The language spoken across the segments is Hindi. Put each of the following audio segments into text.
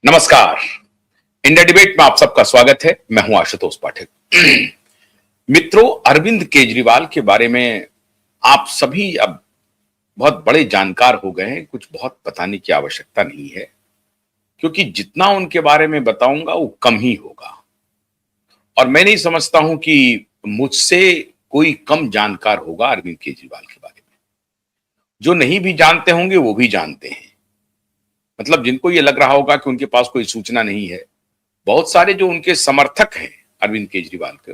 नमस्कार। इंडिया डिबेट में आप सबका स्वागत है। मैं हूं आशुतोष पाठक। मित्रों, अरविंद केजरीवाल के बारे में आप सभी अब बहुत बड़े जानकार हो गए हैं। कुछ बहुत बताने की आवश्यकता नहीं है, क्योंकि जितना उनके बारे में बताऊंगा वो कम ही होगा। और मैं नहीं समझता हूं कि मुझसे कोई कम जानकार होगा अरविंद केजरीवाल के बारे में। जो नहीं भी जानते होंगे वो भी जानते हैं। मतलब जिनको ये लग रहा होगा कि उनके पास कोई सूचना नहीं है, बहुत सारे जो उनके समर्थक हैं अरविंद केजरीवाल के,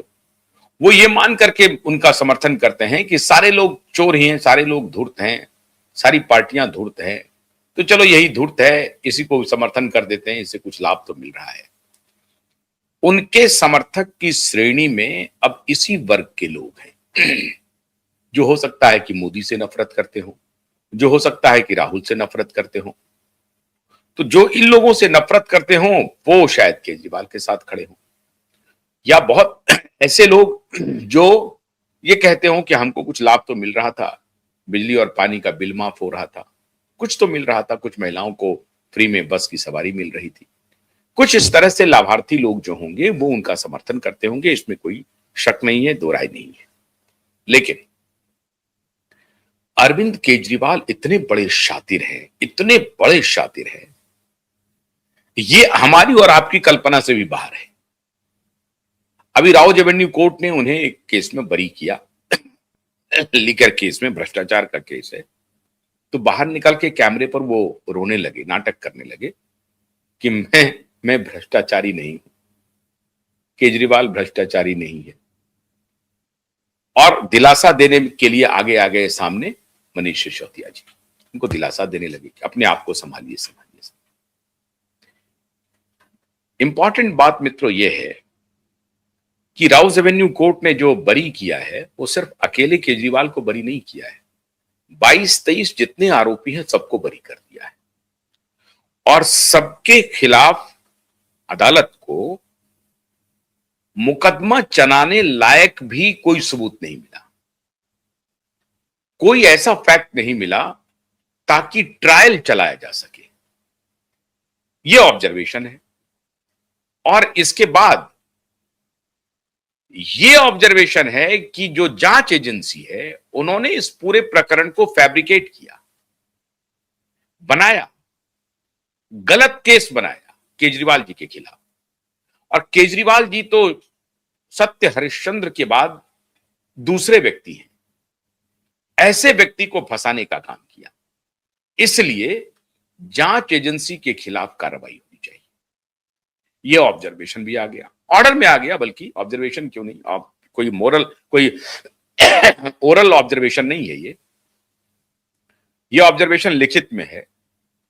वो ये मान करके उनका समर्थन करते हैं कि सारे लोग चोर ही हैं, सारे लोग धूर्त हैं, सारी पार्टियां धूर्त हैं, तो चलो यही धूर्त है, इसी को समर्थन कर देते हैं, इससे कुछ लाभ तो मिल रहा है। उनके समर्थक की श्रेणी में अब इसी वर्ग के लोग हैं जो हो सकता है कि मोदी से नफरत करते हो, जो हो सकता है कि राहुल से नफरत करते हो। तो जो इन लोगों से नफरत करते हो वो शायद केजरीवाल के साथ खड़े हो, या बहुत ऐसे लोग जो ये कहते हो कि हमको कुछ लाभ तो मिल रहा था, बिजली और पानी का बिल माफ हो रहा था, कुछ तो मिल रहा था, कुछ महिलाओं को फ्री में बस की सवारी मिल रही थी, कुछ इस तरह से लाभार्थी लोग जो होंगे वो उनका समर्थन करते होंगे, इसमें कोई शक नहीं है, दो राय नहीं है। लेकिन अरविंद केजरीवाल इतने बड़े शातिर हैं, इतने बड़े शातिर हैं, ये हमारी और आपकी कल्पना से भी बाहर है। अभी राउज एवेन्यू कोर्ट ने उन्हें एक केस में बरी किया, लीकर केस में, भ्रष्टाचार का केस है। तो बाहर निकल के कैमरे पर वो रोने लगे, नाटक करने लगे कि मैं भ्रष्टाचारी नहीं हूं, केजरीवाल भ्रष्टाचारी नहीं है। और दिलासा देने के लिए आगे आ गए सामने मनीष सिसोदिया जी, उनको दिलासा देने लगे कि अपने आप को संभालिए, संभालिए। इंपॉर्टेंट बात मित्रों ये है कि राउज एवेन्यू कोर्ट ने जो बरी किया है वो सिर्फ अकेले केजरीवाल को बरी नहीं किया है, 22-23 जितने आरोपी हैं सबको बरी कर दिया है। और सबके खिलाफ अदालत को मुकदमा चलाने लायक भी कोई सबूत नहीं मिला, कोई ऐसा फैक्ट नहीं मिला ताकि ट्रायल चलाया जा सके। यह ऑब्जर्वेशन है। और इसके बाद यह ऑब्जर्वेशन है कि जो जांच एजेंसी है उन्होंने इस पूरे प्रकरण को फैब्रिकेट किया, बनाया, गलत केस बनाया केजरीवाल जी के खिलाफ। और केजरीवाल जी तो सत्य हरिश्चंद्र के बाद दूसरे व्यक्ति हैं, ऐसे व्यक्ति को फंसाने का काम किया। इसलिए जांच एजेंसी के खिलाफ कार्रवाई होनी चाहिए। यह ऑब्जर्वेशन भी आ गया, ऑर्डर में आ गया, बल्कि ऑब्जर्वेशन क्यों नहीं, आप कोई मोरल, कोई ओरल ऑब्जर्वेशन नहीं है ये ऑब्जर्वेशन लिखित में है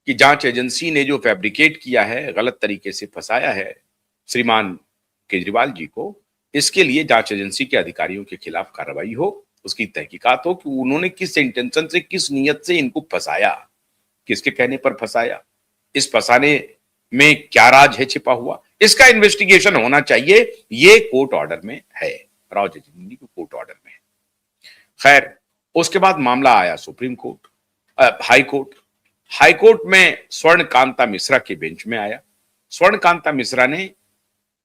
कि जांच एजेंसी ने जो फैब्रिकेट किया है, गलत तरीके से फंसाया है श्रीमान केजरीवाल जी को, इसके लिए जांच एजेंसी के अधिकारियों के खिलाफ कार्रवाई हो, उसकी तहकीकात हो कि उन्होंने किस इंटेंशन से, किस नियत से इनको फंसाया, किसके कहने पर फंसाया, इस फंसाने में क्या राज है छिपा हुआ, इसका इन्वेस्टिगेशन होना चाहिए। ये कोर्ट ऑर्डर में है, राव जेठमलानी के कोर्ट ऑर्डर में है। खैर, उसके बाद मामला आया supreme court, high court. High court में स्वर्ण कांता मिश्रा के बेंच में आया। स्वर्ण कांता मिश्रा ने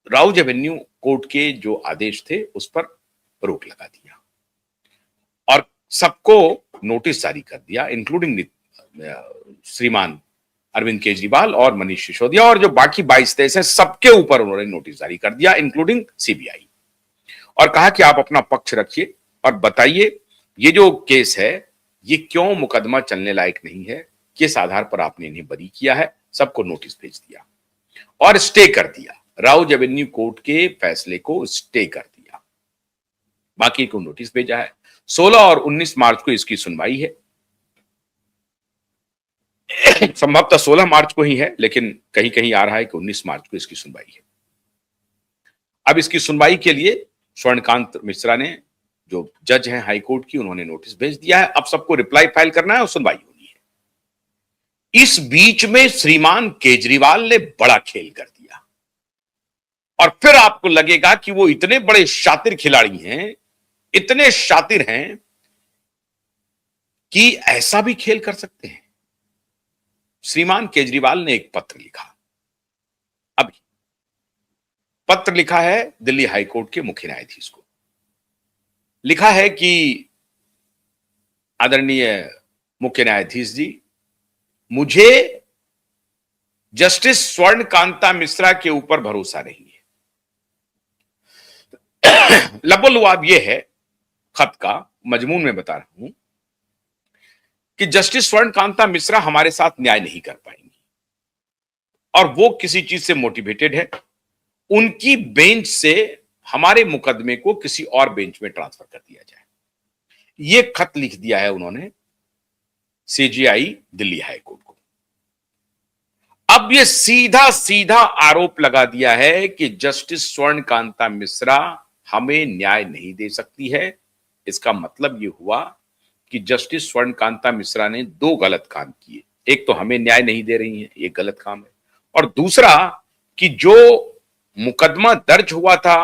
राउज एवेन्यू कोर्ट के जो आदेश थे उस पर रोक लगा दिया और सबको नोटिस जारी कर दिया, इंक्लूडिंग श्रीमान अरविंद केजरीवाल और मनीष सिसोदिया, और जो बाकी 22-23 हैं सबके ऊपर उन्होंने नोटिस जारी कर दिया, इंक्लूडिंग सीबीआई, और कहा कि आप अपना पक्ष रखिए और बताइए ये जो केस है ये क्यों मुकदमा चलने लायक नहीं है, किस आधार पर आपने इन्हें बरी किया है। सबको नोटिस भेज दिया और स्टे कर दिया, राउज एवेन्यू कोर्ट के फैसले को स्टे कर दिया। बाकी को नोटिस भेजा है। 16 और 19 मार्च को इसकी सुनवाई है। संभवतः 16 मार्च को ही है, लेकिन कहीं कहीं आ रहा है कि 19 मार्च को इसकी सुनवाई है। अब इसकी सुनवाई के लिए स्वर्णकांत मिश्रा ने, जो जज हैं हाई कोर्ट की, उन्होंने नोटिस भेज दिया है। अब सबको रिप्लाई फाइल करना है और सुनवाई होनी है। इस बीच में श्रीमान केजरीवाल ने बड़ा खेल कर दिया और फिर आपको लगेगा कि वो इतने बड़े शातिर खिलाड़ी हैं, इतने शातिर हैं कि ऐसा भी खेल कर सकते हैं। श्रीमान केजरीवाल ने एक पत्र लिखा पत्र लिखा है दिल्ली हाईकोर्ट के मुख्य न्यायाधीश को। लिखा है कि आदरणीय मुख्य न्यायाधीश जी, मुझे जस्टिस स्वर्ण कांता मिश्रा के ऊपर भरोसा नहीं है। लबोलुआब यह है खत का मजमून में बता रहा हूं कि जस्टिस स्वर्ण कांता मिश्रा हमारे साथ न्याय नहीं कर पाएंगी और वो किसी चीज से मोटिवेटेड है। उनकी बेंच से हमारे मुकदमे को किसी और बेंच में ट्रांसफर कर दिया जाए। ये खत लिख दिया है उन्होंने सीजेआई दिल्ली हाईकोर्ट को। अब ये सीधा सीधा आरोप लगा दिया है कि जस्टिस स्वर्ण कांता मिश्रा हमें न्याय नहीं दे सकती है। इसका मतलब यह हुआ कि जस्टिस स्वर्ण कांता मिश्रा ने दो गलत काम किए। एक तो हमें न्याय नहीं दे रही है, ये गलत काम है, और दूसरा कि जो मुकदमा दर्ज हुआ था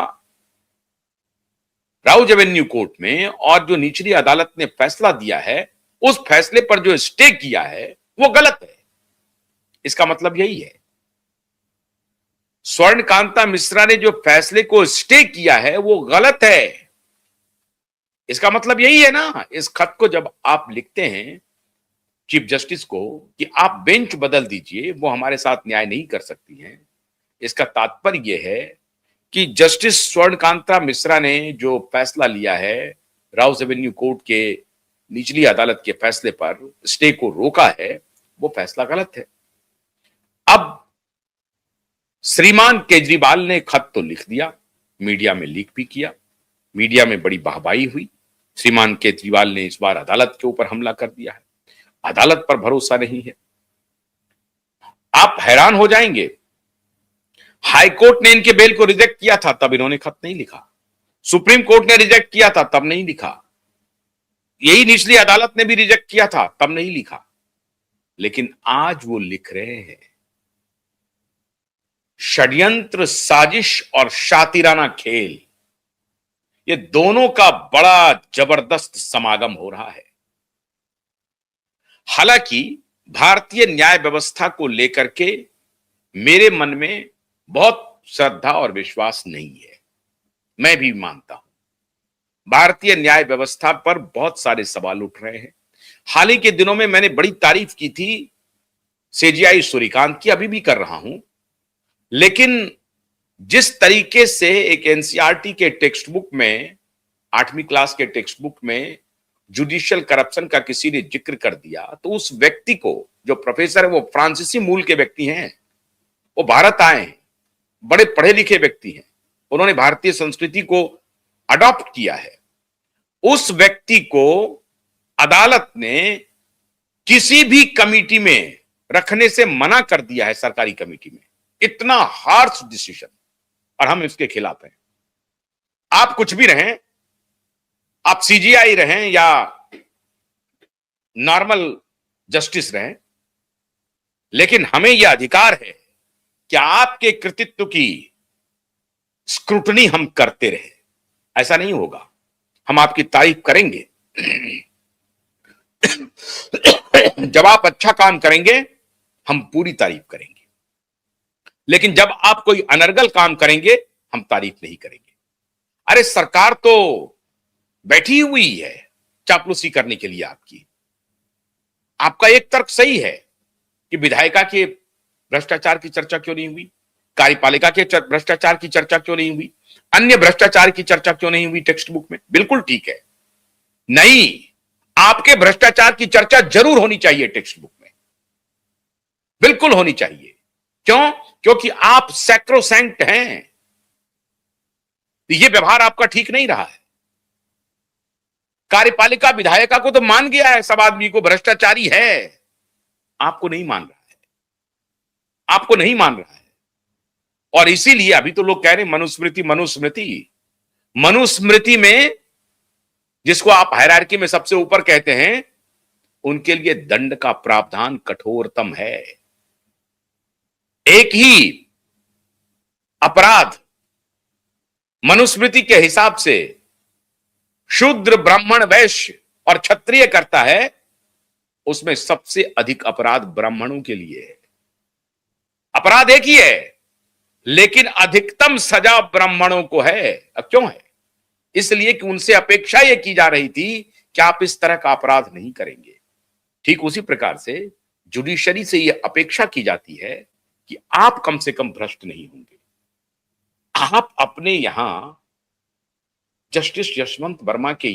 राउज एवेन्यू कोर्ट में और जो निचली अदालत ने फैसला दिया है, उस फैसले पर जो स्टे किया है वो गलत है। इसका मतलब यही है, स्वर्ण कांता मिश्रा ने जो फैसले को स्टे किया है वो गलत है। इसका मतलब यही है ना। इस खत को जब आप लिखते हैं चीफ जस्टिस को कि आप बेंच बदल दीजिए, वो हमारे साथ न्याय नहीं कर सकती हैं, इसका तात्पर्य यह है कि जस्टिस स्वर्ण कांता मिश्रा ने जो फैसला लिया है राउज एवेन्यू कोर्ट के निचली अदालत के फैसले पर स्टे को रोका है, वो फैसला गलत है। अब श्रीमान केजरीवाल ने खत तो लिख दिया, मीडिया में लीक भी किया, मीडिया में बड़ी वाहवाही हुई। श्रीमान केजरीवाल ने इस बार अदालत के ऊपर हमला कर दिया है, अदालत पर भरोसा नहीं है। आप हैरान हो जाएंगे, हाईकोर्ट ने इनके बेल को रिजेक्ट किया था तब इन्होंने खत नहीं लिखा, सुप्रीम कोर्ट ने रिजेक्ट किया था तब नहीं लिखा, यही निचली अदालत ने भी रिजेक्ट किया था तब नहीं लिखा, लेकिन आज वो लिख रहे हैं। षड्यंत्र, साजिश और शातिराना खेल, ये दोनों का बड़ा जबरदस्त समागम हो रहा है। हालांकि भारतीय न्याय व्यवस्था को लेकर के मेरे मन में बहुत श्रद्धा और विश्वास नहीं है। मैं भी मानता हूं भारतीय न्याय व्यवस्था पर बहुत सारे सवाल उठ रहे हैं। हाल ही के दिनों में मैंने बड़ी तारीफ की थी सीजेआई सूर्यकांत की, अभी भी कर रहा हूं, लेकिन जिस तरीके से एक एनसीईआरटी के टेक्स्ट बुक में, 8वीं क्लास के टेक्स्ट बुक में जुडिशियल करप्शन का किसी ने जिक्र कर दिया, तो उस व्यक्ति को, जो प्रोफेसर है, वो फ्रांसीसी मूल के व्यक्ति हैं, वो भारत आए हैं, बड़े पढ़े लिखे व्यक्ति हैं, उन्होंने भारतीय संस्कृति को अडॉप्ट किया है। उस व्यक्ति को अदालत ने किसी भी कमिटी में रखने से मना कर दिया है, सरकारी कमिटी में। इतना हार्श डिसीजन, और हम इसके खिलाफ हैं। आप कुछ भी रहें, आप सीजीआई रहें या नॉर्मल जस्टिस रहें, लेकिन हमें यह अधिकार है कि आपके कृतित्व की स्क्रूटनी हम करते रहे। ऐसा नहीं होगा, हम आपकी तारीफ करेंगे। जब आप अच्छा काम करेंगे हम पूरी तारीफ करेंगे, लेकिन जब आप कोई अनर्गल काम करेंगे हम तारीफ नहीं करेंगे। अरे सरकार तो बैठी हुई है चापलूसी करने के लिए आपकी। आपका एक तर्क सही है कि विधायिका के भ्रष्टाचार की चर्चा क्यों नहीं हुई, कार्यपालिका के भ्रष्टाचार की चर्चा क्यों नहीं हुई, अन्य भ्रष्टाचार की चर्चा क्यों नहीं हुई टेक्स्ट बुक में। बिल्कुल ठीक है, नहीं, आपके भ्रष्टाचार की चर्चा जरूर होनी चाहिए टेक्स्ट बुक में, बिल्कुल होनी चाहिए। क्यों? क्योंकि आप सैक्रोसैंक्ट हैं। ये व्यवहार आपका ठीक नहीं रहा है। कार्यपालिका विधायिका को तो मान गया है सब आदमी को भ्रष्टाचारी है, आपको नहीं मान रहा है, आपको नहीं मान रहा है। और इसीलिए अभी तो लोग कह रहे हैं मनुस्मृति मनुस्मृति। मनुस्मृति में जिसको आप हायरार्की में सबसे ऊपर कहते हैं, उनके लिए दंड का प्रावधान कठोरतम है। एक ही अपराध मनुस्मृति के हिसाब से शूद्र, ब्राह्मण, वैश्य और क्षत्रिय करता है, उसमें सबसे अधिक अपराध ब्राह्मणों के लिए है। अपराध एक ही है, लेकिन अधिकतम सजा ब्राह्मणों को है। अब क्यों है? इसलिए कि उनसे अपेक्षा यह की जा रही थी कि आप इस तरह का अपराध नहीं करेंगे। ठीक उसी प्रकार से जुडिशरी से यह अपेक्षा की जाती है कि आप कम से कम भ्रष्ट नहीं होंगे। आप अपने यहां जस्टिस यशवंत वर्मा के